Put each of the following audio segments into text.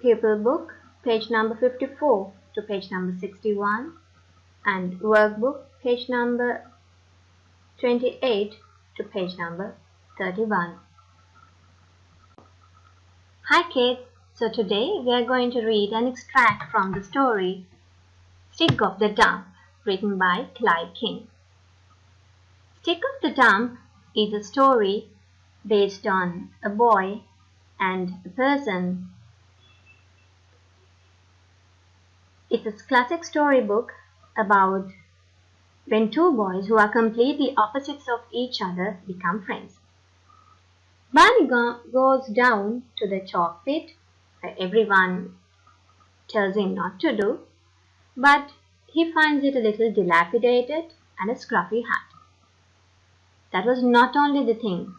Pupil book, page number 54 to page number 61, and Workbook, page number 28 to page number 31. Hi kids, so today we are going to read an extract from the story Stig of the Dump, written by Clive King. Stig of the Dump is a story based on a boy and a person. It's a classic storybook about when two boys who are completely opposites of each other become friends. Barney goes down to the chalk pit, where everyone tells him not to do, but he finds it a little dilapidated and a scruffy hat. That was not only the thing.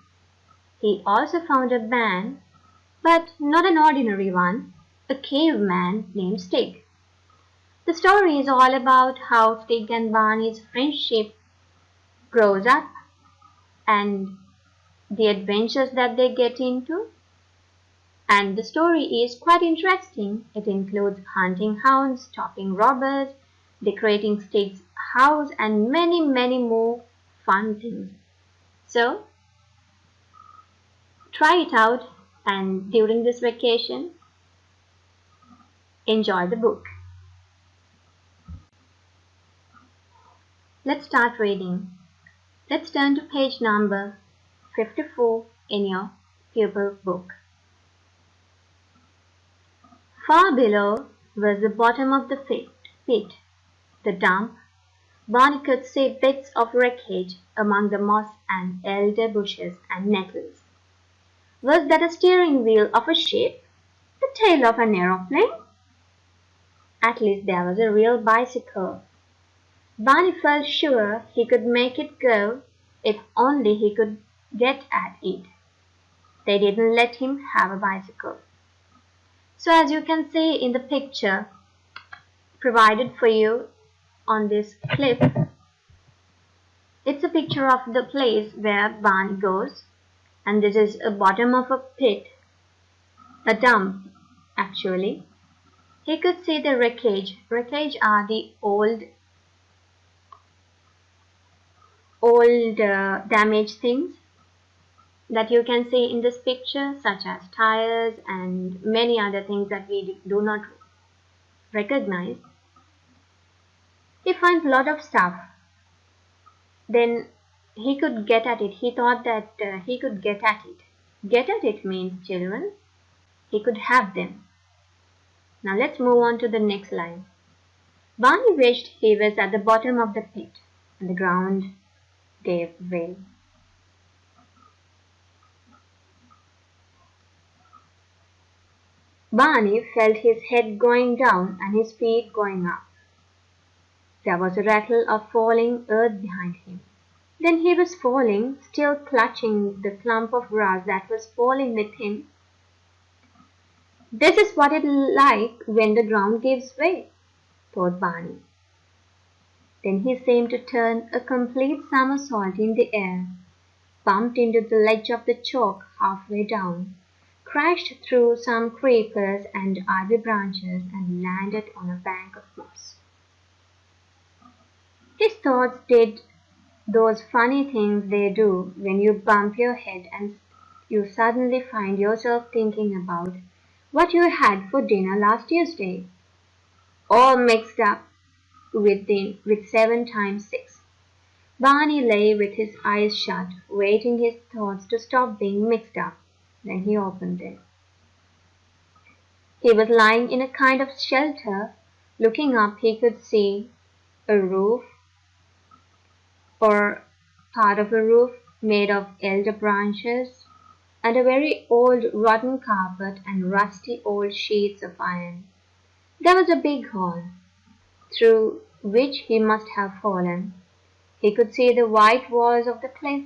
He also found a man, but not an ordinary one, a caveman named Stig. The story is all about how Stig and Barney's friendship grows up and the adventures that they get into. And the story is quite interesting. It includes hunting hounds, stopping robbers, decorating Stig's house, and many, many more fun things. So, try it out, and during this vacation, enjoy the book. Let's start reading. Let's turn to page number 54 in your Pupils book. Far below was the bottom of the pit, the dump. Barney could see bits of wreckage among the moss and elder bushes and nettles. Was that a steering wheel of a ship? The tail of an aeroplane? At least there was a real bicycle. Barney felt sure he could make it go if only he could get at it. They didn't let him have a bicycle. So as you can see in the picture provided for you on this clip, it's a picture of the place where Barney goes, and this is a bottom of a pit, a dump actually. He could see the wreckage. Wreckage are the old damaged things that you can see in this picture, such as tires and many other things that we do not recognize. He finds a lot of stuff. Then he could get at it. He thought that he could get at it. Get at it means, children, he could have them. Now let's move on to the next line. Barney wished he was at the bottom of the pit, and the ground gave way. Barney felt his head going down and his feet going up. There was a rattle of falling earth behind him. Then he was falling, still clutching the clump of grass that was falling with him. This is what it's like when the ground gives way, thought Barney. Then he seemed to turn a complete somersault in the air, bumped into the ledge of the chalk halfway down, crashed through some creepers and ivy branches, and landed on a bank of moss. His thoughts did those funny things they do when you bump your head and you suddenly find yourself thinking about what you had for dinner last Tuesday, all mixed up with 7 times 6. Barney lay with his eyes shut, waiting his thoughts to stop being mixed up. Then he opened them. He was lying in a kind of shelter. Looking up, he could see a roof, or part of a roof made of elder branches, and a very old rotten carpet and rusty old sheets of iron. There was a big hall, through which he must have fallen. He could see the white walls of the cliff,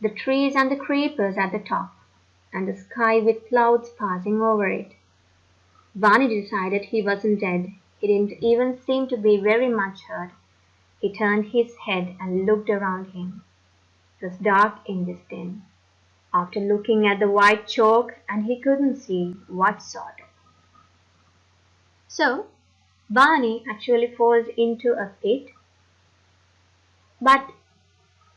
the trees and the creepers at the top, and the sky with clouds passing over it. Barney decided he wasn't dead. He didn't even seem to be very much hurt. He turned his head and looked around him. It was dark in this den. After looking at the white chalk, and he couldn't see what sort of. So Barney actually falls into a pit, but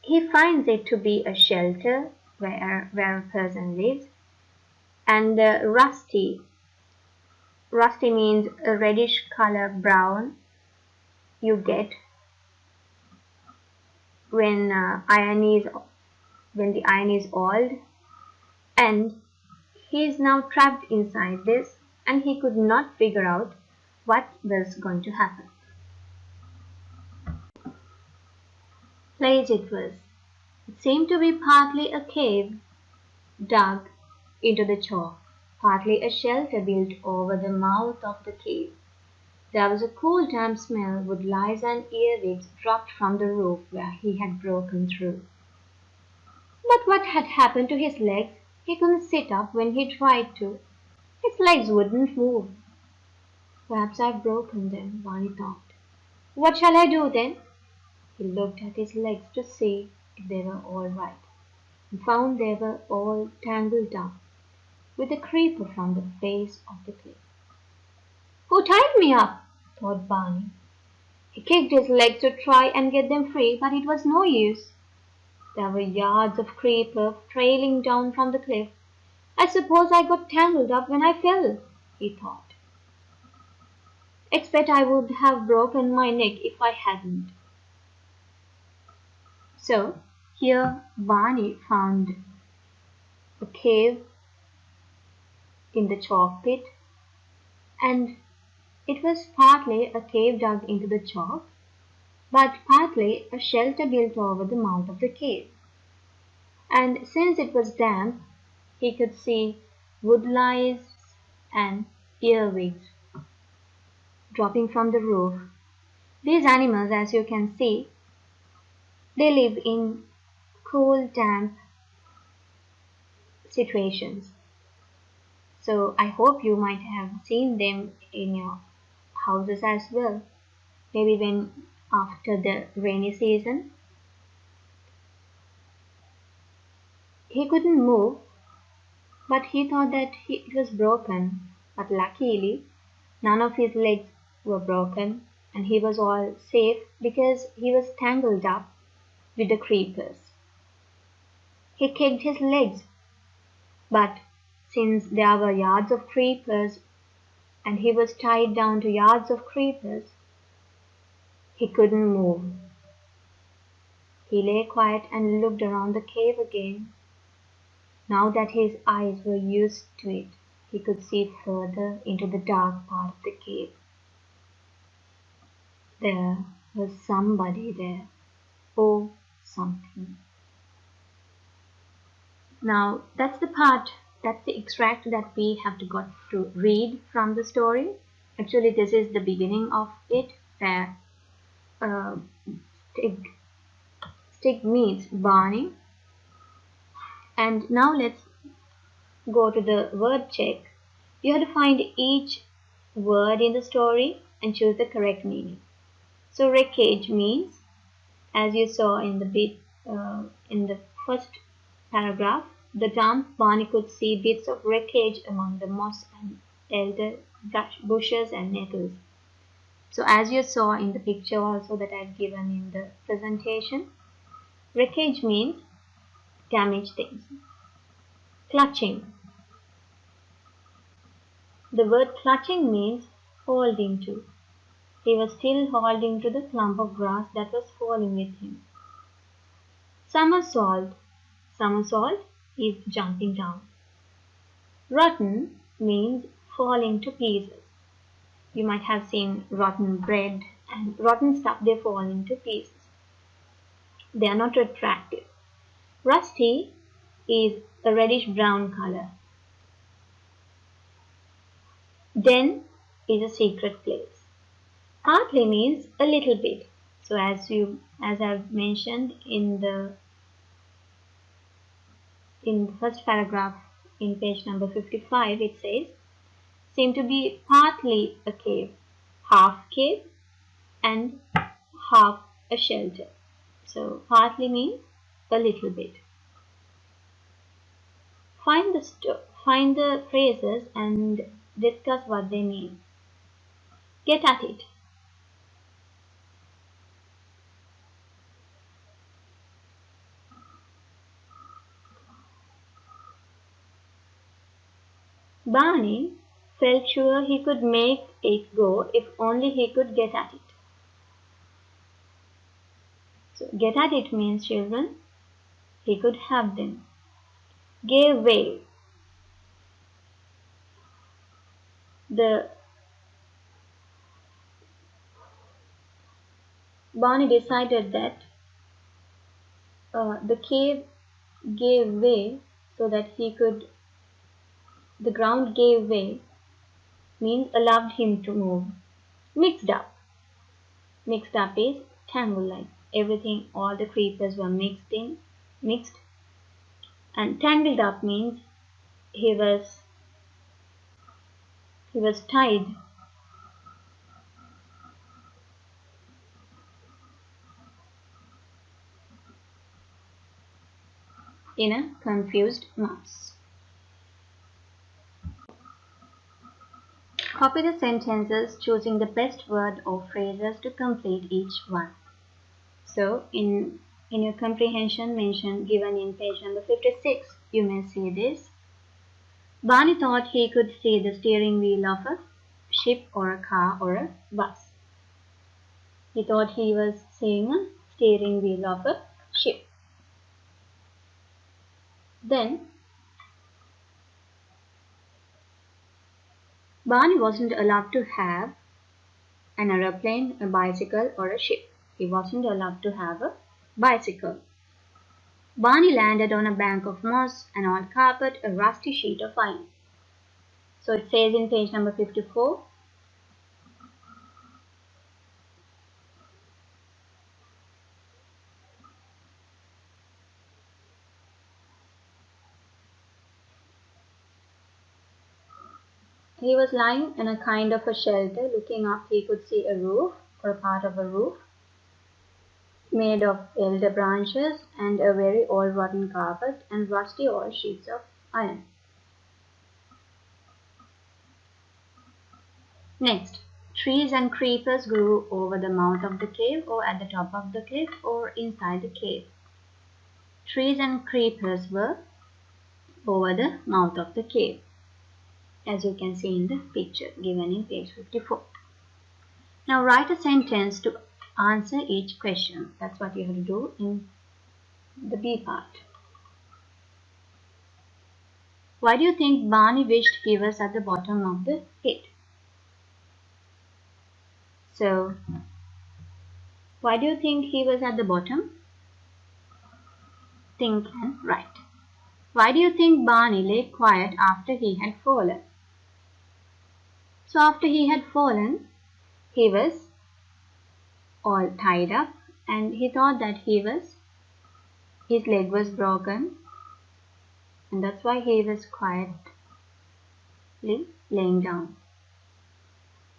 he finds it to be a shelter where a person lives. And rusty means a reddish color brown you get when when the iron is oiled, and he is now trapped inside this, and he could not figure out what was going to happen. Place it was. It seemed to be partly a cave dug into the chalk, partly a shelter built over the mouth of the cave. There was a cool, damp smell, with lice and earwigs dropped from the roof where he had broken through. But what had happened to his legs? He couldn't sit up when he tried to. His legs wouldn't move. Perhaps I've broken them, Barney thought. What shall I do then? He looked at his legs to see if they were all right, and found they were all tangled up with a creeper from the base of the cliff. Who tied me up? Thought Barney. He kicked his legs to try and get them free, but it was no use. There were yards of creeper trailing down from the cliff. I suppose I got tangled up when I fell, he thought. Expect I would have broken my neck if I hadn't. So here Barney found a cave in the chalk pit, and it was partly a cave dug into the chalk, but partly a shelter built over the mouth of the cave. And since it was damp, he could see woodlice and earwigs dropping from the roof. These animals, as you can see, they live in cool, damp situations. So I hope you might have seen them in your houses as well. Maybe when after the rainy season. He couldn't move, but he thought that it was broken. But luckily, none of his legs were broken, and he was all safe because he was tangled up with the creepers. He kicked his legs, but since there were yards of creepers and he was tied down to yards of creepers, he couldn't move. He lay quiet and looked around the cave again. Now that his eyes were used to it, he could see further into the dark part of the cave. There was somebody there, or something. Now that's the extract that we have got to read from the story. Actually, this is the beginning of it, where Stig meets Barney. And now let's go to the word check. You have to find each word in the story and choose the correct meaning. So wreckage means, as you saw in the first paragraph, the damp Barney could see bits of wreckage among the moss and elder bushes and nettles. So as you saw in the picture also that I've given in the presentation, wreckage means damaged things. Clutching. The word clutching means holding to. He was still holding to the clump of grass that was falling with him. Somersault. Somersault is jumping down. Rotten means falling to pieces. You might have seen rotten bread and rotten stuff, they fall into pieces. They are not attractive. Rusty is a reddish brown color. Den is a secret place. Partly means a little bit. So as I've mentioned in the first paragraph in page number 55, it says, seem to be partly a cave and half a shelter. So partly means a little bit. Find the phrases and discuss what they mean. Get at it. Barney felt sure he could make it go if only he could get at it. So get at it means, children, he could have them. Gave way. Barney decided that the cave gave way so that the ground gave way means allowed him to move. Mixed up. Mixed up is tangled, like everything, all the creepers were mixed. And tangled up means he was tied. In a confused mass. Copy the sentences, choosing the best word or phrases to complete each one. So, in your comprehension given in page number 56, you may see this. Barney thought he could see the steering wheel of a ship or a car or a bus. He thought he was seeing a steering wheel of a ship. Then, Barney wasn't allowed to have an aeroplane, a bicycle, or a ship. He wasn't allowed to have a bicycle. Barney landed on a bank of moss, an old carpet, a rusty sheet of iron. So it says in page number 54, he was lying in a kind of a shelter. Looking up, he could see a roof or a part of a roof made of elder branches and a very old rotten carpet and rusty old sheets of iron. Next, trees and creepers grew over the mouth of the cave or at the top of the cliff or inside the cave. Trees and creepers were over the mouth of the cave, as you can see in the picture given in page 54. Now write a sentence to answer each question. That's what you have to do in the B part. Why do you think Barney wished he was at the bottom of the pit? So, why do you think he was at the bottom? Think and write. Why do you think Barney lay quiet after he had fallen? So after he had fallen, he was all tied up and he thought that his leg was broken, and that's why he was quietly laying down.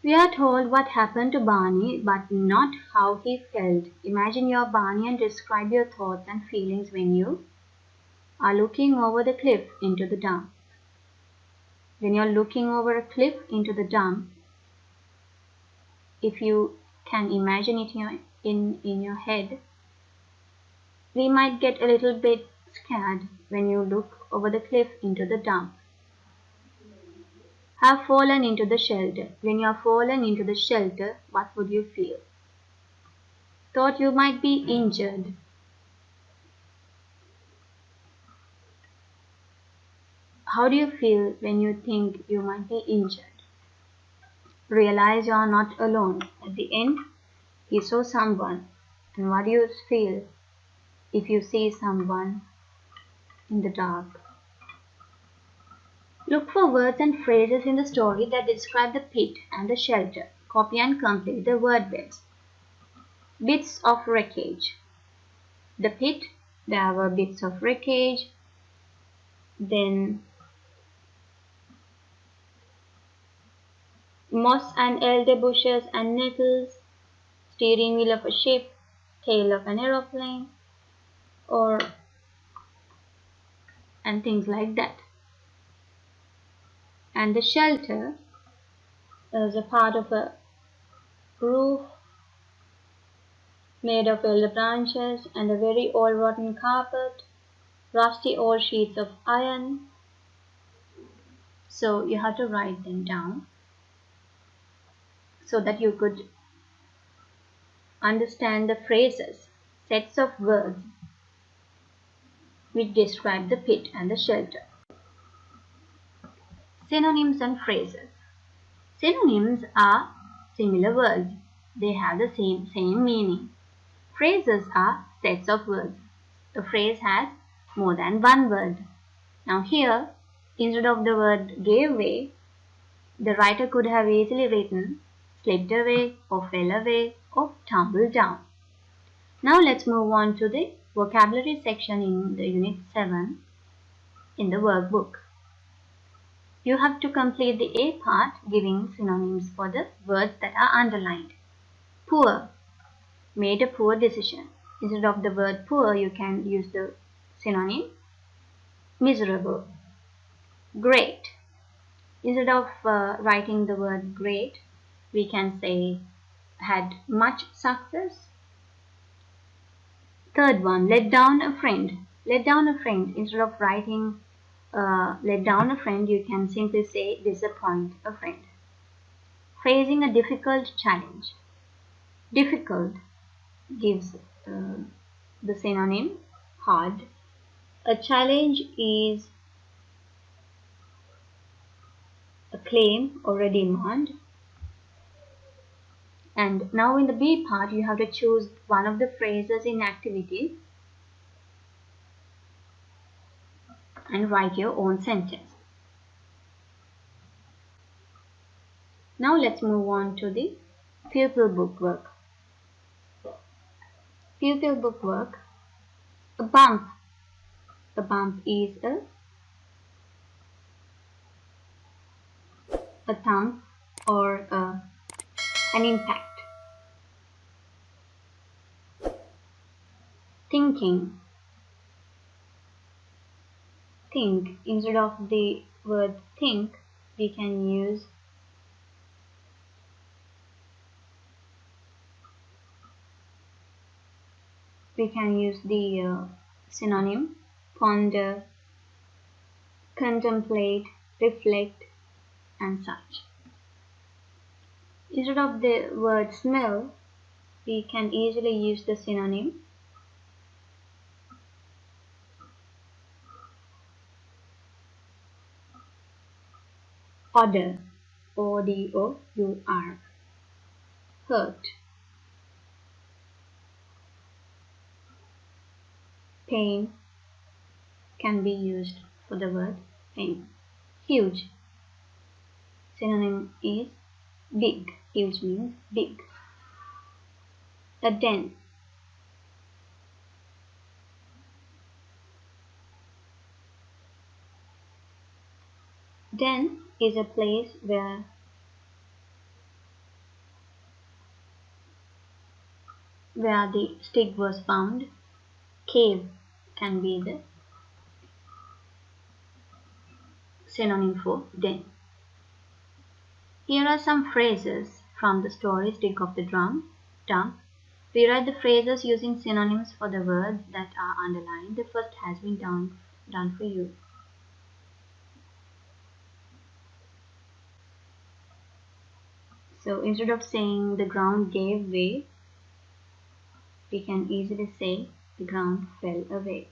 We are told what happened to Barney, but not how he felt. Imagine you're Barney and describe your thoughts and feelings when you are looking over the cliff into the dump. When you're looking over a cliff into the dump, if you can imagine it in your head, we might get a little bit scared when you look over the cliff into the dump. Have fallen into the shelter. When you are fallen into the shelter, what would you feel? Thought you might be injured. How do you feel when you think you might be injured? Realize you are not alone. At the end, he saw someone. And what do you feel if you see someone in the dark? Look for words and phrases in the story that describe the pit and the shelter. Copy and complete the word bits. Bits of wreckage. The pit, there were bits of wreckage. Then moss and elder bushes and nettles, steering wheel of a ship, tail of an aeroplane, and things like that. And the shelter is a part of a roof made of elder branches and a very old rotten carpet, rusty old sheets of iron. So you have to write them down so that you could understand the phrases, sets of words which describe the pit and the shelter. Synonyms and phrases. Synonyms are similar words. They have the same meaning. Phrases are sets of words. A phrase has more than one word. Now here, instead of the word gave way, the writer could have easily written slipped away or fell away or tumbled down. Now let's move on to the vocabulary section in the Unit 7 in the workbook. You have to complete the A part giving synonyms for the words that are underlined. Poor, made a poor decision. Instead of the word poor, you can use the synonym miserable. Great. Instead of writing the word great, we can say had much success. Third one, let down a friend. Let down a friend. Instead of writing let down a friend, you can simply say disappoint a friend. Facing a difficult challenge. Difficult gives the synonym hard. A challenge is a claim or a demand. And now in the B part, you have to choose one of the phrases in activity and write your own sentence. Now let's move on to the pupil book work. Pupil book work. A bump. A bump is a thump or an impact. Thinking. Think. Instead of the word think, we can use the synonym ponder, contemplate, reflect, and such. Instead of the word smell, we can easily use the synonym odor, O-D-O-U-R, hurt, pain can be used for the word pain. Huge, synonym is big. Huge means big. A den. Den is a place where the Stig was found. Cave can be the synonym for den. Here are some phrases from the story Stig of the Dump. We write the phrases using synonyms for the words that are underlined. The first has been done for you. So instead of saying the ground gave way, we can easily say the ground fell away.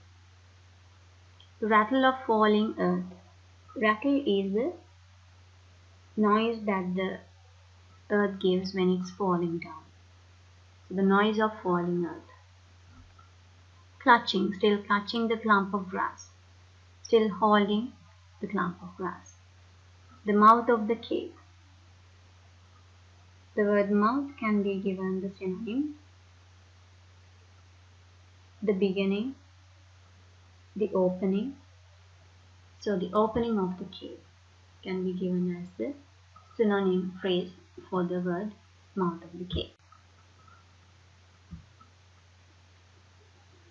Rattle of falling earth. Rattle is the noise that the earth gives when it's falling down. So the noise of falling earth. Clutching, still clutching the clump of grass. Still holding the clump of grass. The mouth of the cave. The word mouth can be given the synonym the beginning, the opening. So the opening of the cave can be given as the synonym phrase for the word mouth of the cave.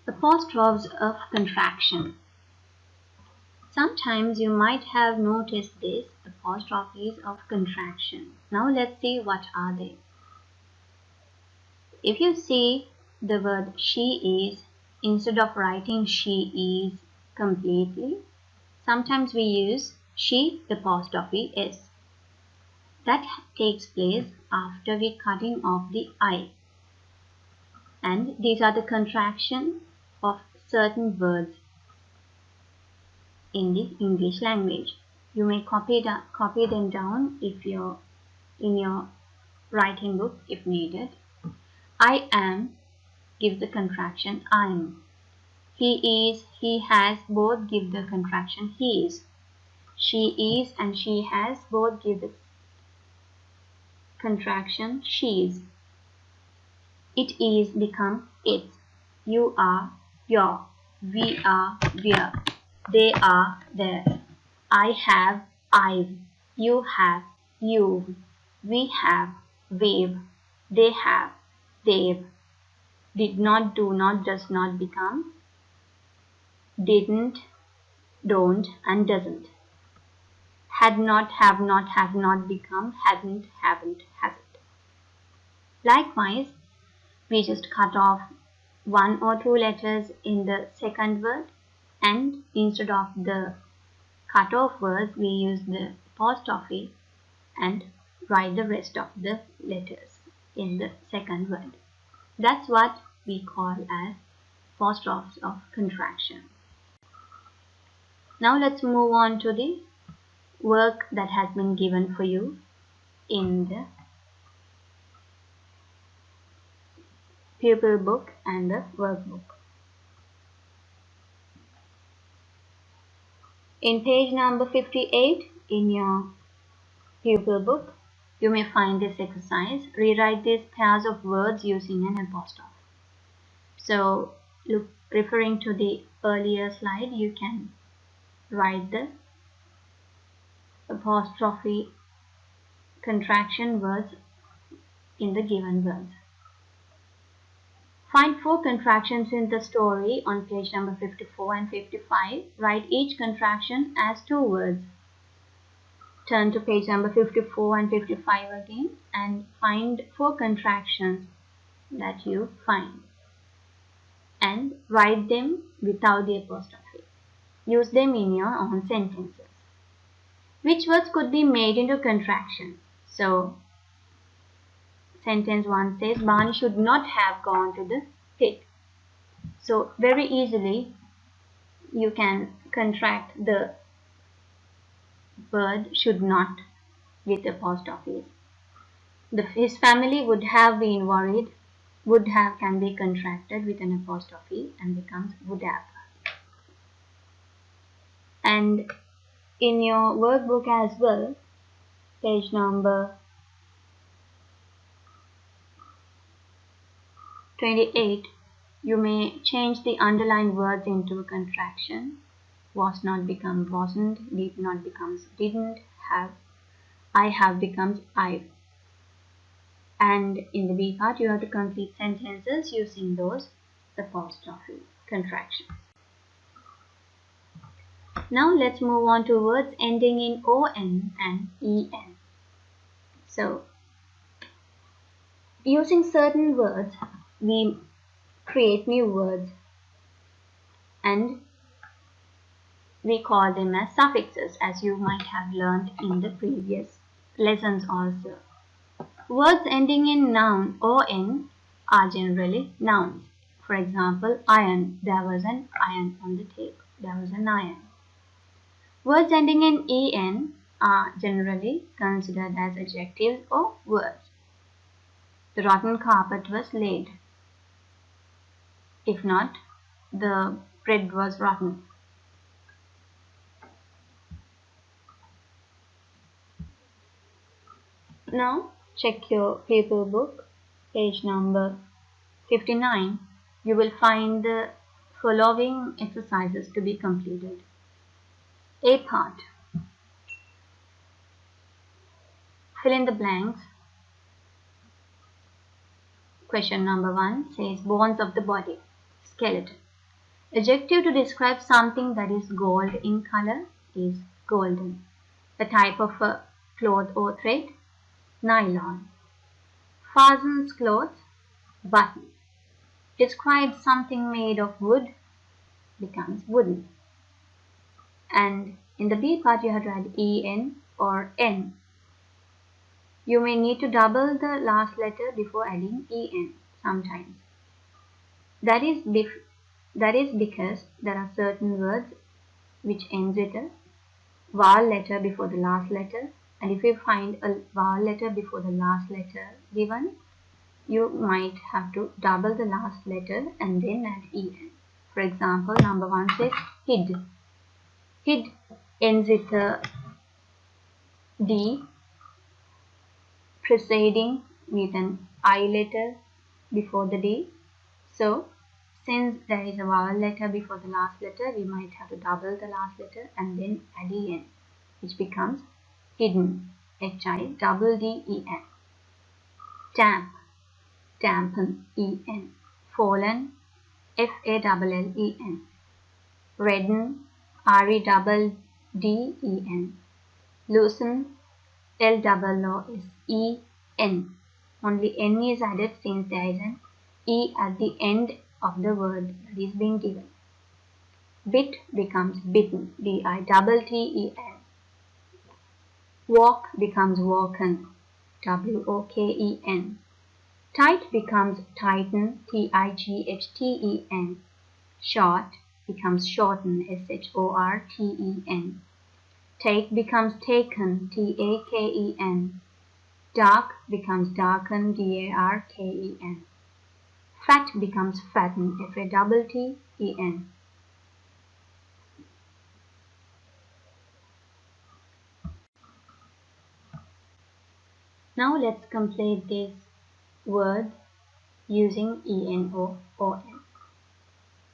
Apostrophes of contraction. Sometimes you might have noticed this, apostrophes of contraction. Now let's see what are they. If you see the word she is, instead of writing she is completely, sometimes we use she apostrophe s. That takes place after we cutting off the I. And these are the contraction of certain words in the English language. You may copy them down if you're in your writing book if needed. I am gives the contraction I'm. He is, he has both give the contraction his. She is and she has both give the contraction she's. It is become its. You are your. We are we're. They are theirs. I have I've. You have you've. We have we've. They have they've. Did not, do not, does not become didn't, don't, and doesn't. Had not, have not become hadn't, haven't, hasn't. Likewise, we just cut off one or two letters in the second word, and instead of the cut off words, we use the apostrophe and write the rest of the letters in the second word. That's what we call as apostrophes of contraction. Now let's move on to the work that has been given for you in the pupil book and the workbook. In page number 58 in your pupil book, you may find this exercise. Rewrite these pairs of words using an apostrophe. So, referring to the earlier slide, you can write the apostrophe contraction words in the given words. Find 4 contractions in the story on page number 54 and 55. Write each contraction as 2 words. Turn to page number 54 and 55 again and find 4 contractions that you find. And write them without the apostrophe. Use them in your own sentences. Which words could be made into contraction? So, sentence 1 says, Barney should not have gone to the pit. So, very easily, you can contract the word should not with apostrophes. His family would have been worried. Would have can be contracted with an apostrophe and becomes would have. And in your workbook as well, page number 28, you may change the underlined words into a contraction. Was not becomes wasn't, did not becomes didn't, have, I have becomes I've. And in the B part, you have to complete sentences using those apostrophe contractions. Now let's move on to words ending in ON and EN. So, using certain words, we create new words and we call them as suffixes, as you might have learned in the previous lessons also. Words ending in noun ON are generally nouns. For example, iron. There was an iron on the table. There was an iron. Words ending in EN are generally considered as adjectives or words. The rotten carpet was laid. If not, the bread was rotten. Now, check your paper book, page number 59. You will find the following exercises to be completed. A part. Fill in the blanks. Question number 1 says bones of the body, skeleton. Adjective to describe something that is gold in color is golden. A type of a cloth or thread, nylon. Fastens clothes, button. Describes something made of wood, becomes wooden. And in the B part you have to add en or n. You may need to double the last letter before adding en sometimes. That is because there are certain words which ends with a vowel letter before the last letter, and if you find a vowel letter before the last letter given, you might have to double the last letter and then add en. For example, number 1 says hid. Hid ends with a D preceding with an I letter before the D. So, since there is a vowel letter before the last letter, we might have to double the last letter and then add en, which becomes hidden. H-I-double-D-E-N. Damp. Dampen. E-N. Fallen. F-A-L-L-E-N. Redden. R-E-D-D-E-N. Loosen. L-O-O-S-E-N. Only N is added since there is an E at the end of the word that is being given. Bit becomes bitten. B-I-T-T-E-N. Walk becomes walken. W-O-K-E-N. Tight becomes tighten. T-I-G-H-T-E-N. Short becomes shorten. S-H-O-R-T-E-N. Take becomes taken. T-A-K-E-N. Dark becomes darken. D-A-R-K-E-N. Fat becomes fatten. F-A-T-T-E-N. Now let's complete this word using E-N-O-O-N.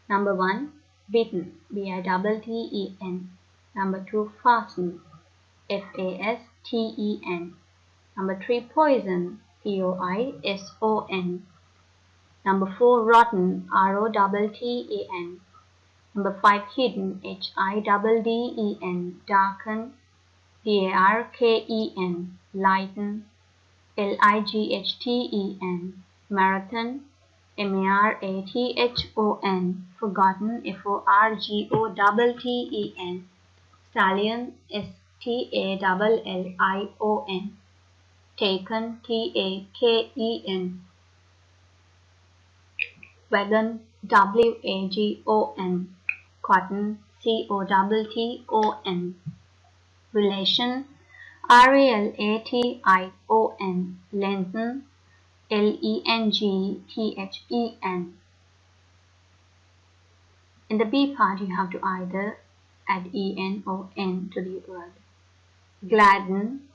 Number 1, bitten. B-I-T-T-E-N. Number 2, fasten. F-A-S-T-E-N. Number 3, poison. P-O-I-S-O-N. Number 4, rotten. R-O-T-T-E-N. Number 5, hidden. H-I-D-D-E-N. Darken. D-A-R-K-E-N. Lighten. L-I-G-H-T-E-N. Marathon. M-A-R-A-T-H-O-N. Forgotten. F-O-R-G-O-T-T-E-N. Stallion. S-T-A-L-L-I-O-N. Taken. T-A-K-E-N. Wagon. W-A-G-O-N. Cotton. C-O-T-T-O-N. Relation. R-E-L-A-T-I-O-N. Lengthen. L-E-N-G-T-H-E-N. In the B part, you have to either add E-N or N to the word. Gladden.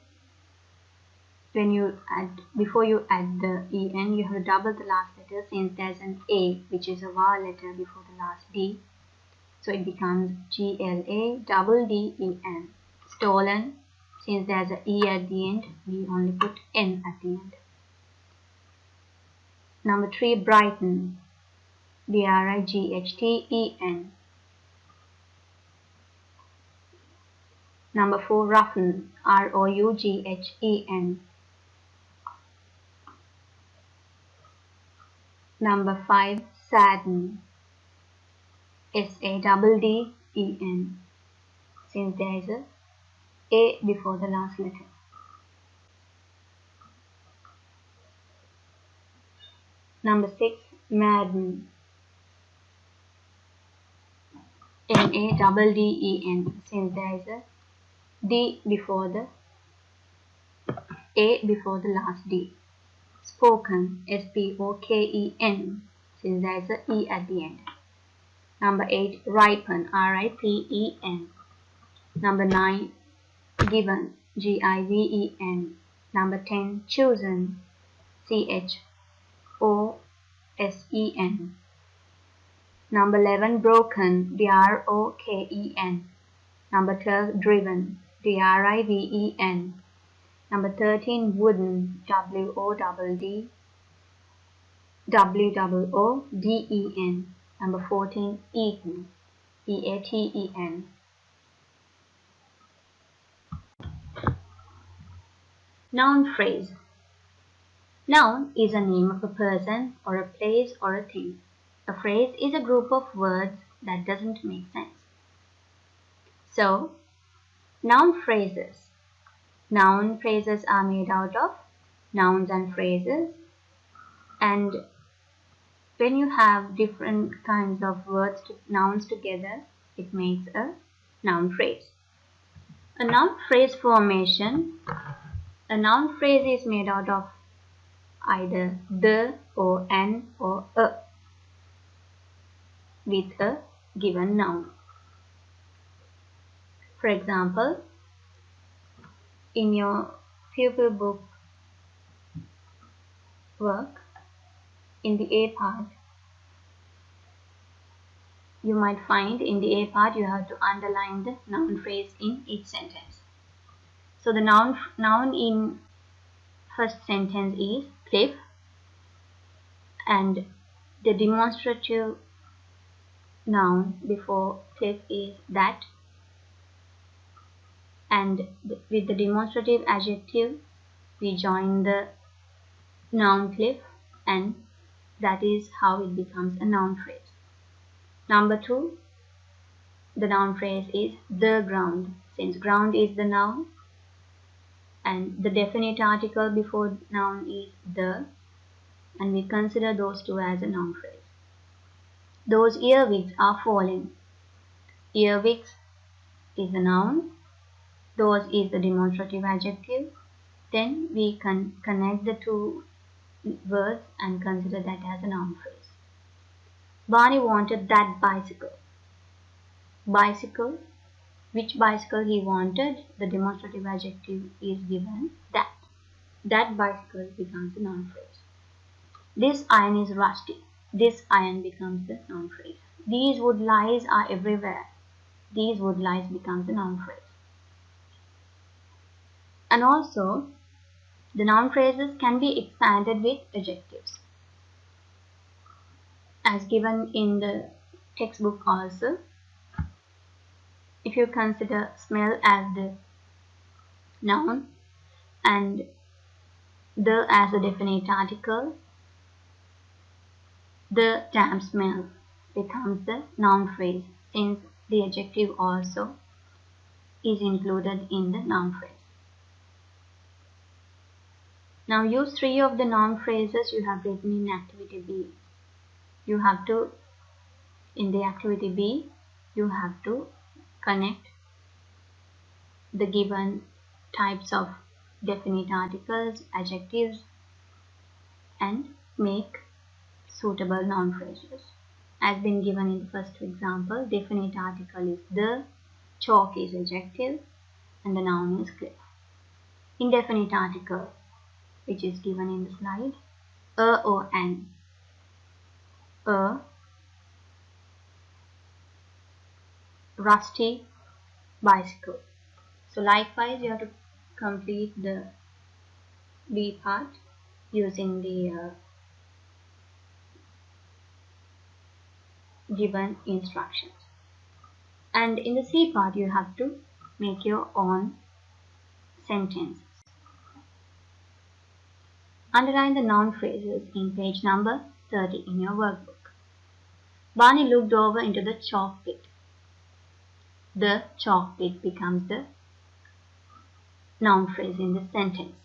Before you add the E-N, you have to double the last letter since there's an A, which is a vowel letter before the last D. So it becomes G-L-A-D-D-E-N. Stolen. Since there's an E at the end, we only put N at the end. Number 3, brighten. B-R-I-G-H-T-E-N. Number 4, roughen. R-O-U-G-H-E-N. Number 5, sadden. S-A-D-D-E-N. Since there is a before the last letter. Number 6, madden. M-A-D-D-E-N. Since there is a D before the A before the last D. Spoken. S-P-O-K-E-N. Since there is a E at the end. Number 8, ripen. R-I-P-E-N. Number 9, given. G-I-V-E-N. Number 10, chosen. C-H-O-S-E-N. Number 11, broken. B-R-O-K-E-N. Number 12, driven. D-R-I-V-E-N. Number 13, wooden. W-O-O-D-E-N. Number 14, eaten. E-A-T-E-N. Noun phrase. Noun is a name of a person or a place or a thing. A phrase is a group of words that doesn't make sense. So, noun phrases. Noun phrases are made out of nouns and phrases, and when you have different kinds of nouns together, it makes a noun phrase. A noun phrase formation. A noun phrase is made out of either the or an or a with a given noun. For example, in your pupil book work, in the A part, you might find in the A part you have to underline the noun phrase in each sentence. So the noun in first sentence is cliff, and the demonstrative noun before cliff is that, and with the demonstrative adjective we join the noun cliff, and that is how it becomes a noun phrase. Number 2, the noun phrase is the ground. Since ground is the noun and the definite article before noun is the, and we consider those two as a noun phrase. Those earwigs are falling. Earwigs is the noun. Those is the demonstrative adjective. Then we can connect the two words and consider that as a noun phrase. Barney wanted that bicycle. Bicycle. Which bicycle he wanted? The demonstrative adjective is given that. That bicycle becomes a noun phrase. This iron is rusty. This iron becomes the noun phrase. These wood lice are everywhere. These wood lice becomes the noun phrase. And also, the noun phrases can be expanded with adjectives, as given in the textbook also. If you consider smell as the noun and the as a definite article, the damn smell becomes the noun phrase, since the adjective also is included in the noun phrase. Now use 3 of the noun phrases you have written in activity B. You have to, in the activity B, you have to connect the given types of definite articles, adjectives, and make suitable noun phrases. As been given in the first example, definite article is the, chalk is adjective, and the noun is cliff. Indefinite article, which is given in the slide, a or an. A, rusty bicycle. So likewise you have to complete the B part using the given instructions. And in the C part you have to make your own sentences. Underline the noun phrases in page number 30 in your workbook. Barney looked over into the chalk pit. The chalk pit becomes the noun phrase in the sentence.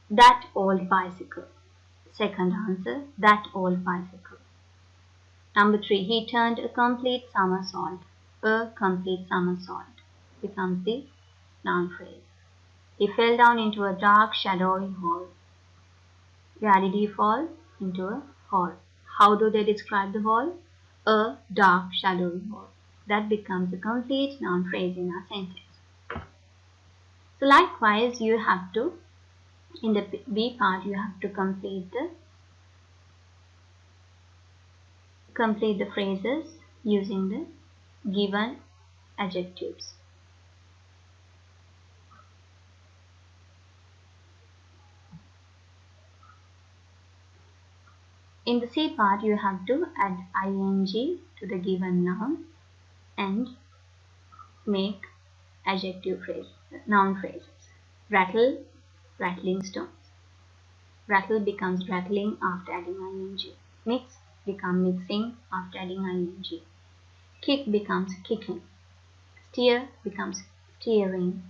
That old bicycle. Second answer, that old bicycle. Number 3, he turned a complete somersault. A complete somersault becomes the noun phrase. He fell down into a dark, shadowy hole. Where did he fall? Into a hole. How do they describe the hole? A dark, shadowy hole. That becomes a complete noun phrase in our sentence. So likewise, you have to, in the B part, you have to complete the phrases using the given adjectives. In the C part, you have to add ing to the given noun and make adjective phrases, noun phrases. Rattle, rattling stones. Rattle becomes rattling after adding ing. Mix becomes mixing after adding ing. Kick becomes kicking. Steer becomes steering.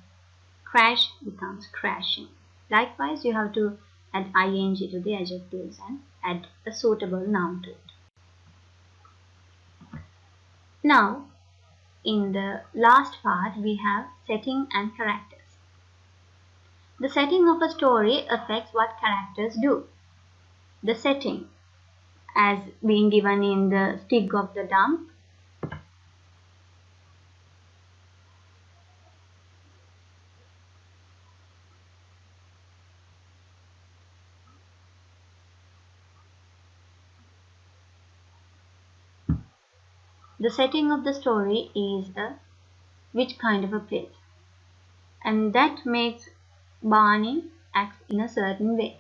Crash becomes crashing. Likewise, you have to add ing to the adjectives and add a suitable noun to it. Now, in the last part, we have setting and characters. The setting of a story affects what characters do. The setting, as being given in the Stig of the dump, the setting of the story is which kind of a place, and that makes Barney act in a certain way.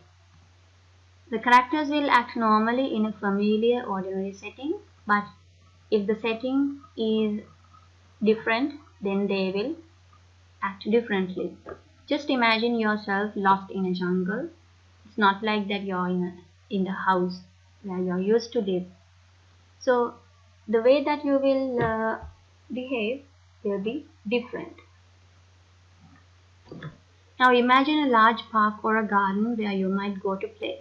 The characters will act normally in a familiar, ordinary setting, but if the setting is different, then they will act differently. Just imagine yourself lost in a jungle. It's not like that you're in the house where you're used to live. So the way that you will behave will be different. Now imagine a large park or a garden where you might go to play.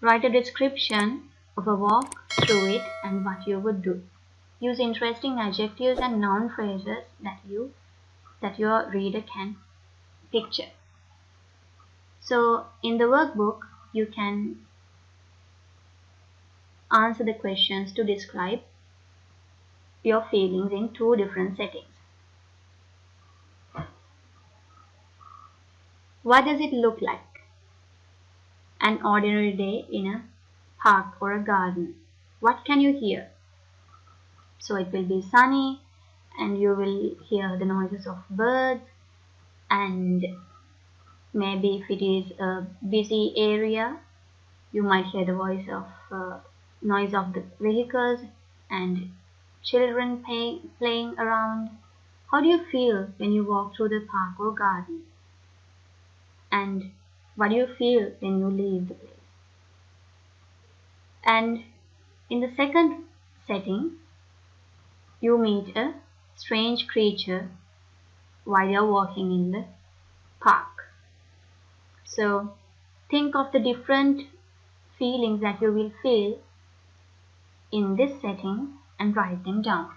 Write a description of a walk through it and what you would do. Use interesting adjectives and noun phrases that your reader can picture. So in the workbook, you can answer the questions to describe your feelings in 2 different settings. What does it look like? An ordinary day in a park or a garden. What can you hear? So it will be sunny and you will hear the noises of birds, and maybe if it is a busy area, you might hear the noise of the vehicles and children playing around. How do you feel when you walk through the park or garden? And what do you feel when you leave the place? And in the second setting, you meet a strange creature while you're walking in the park. So think of the different feelings that you will feel in this setting and write them down.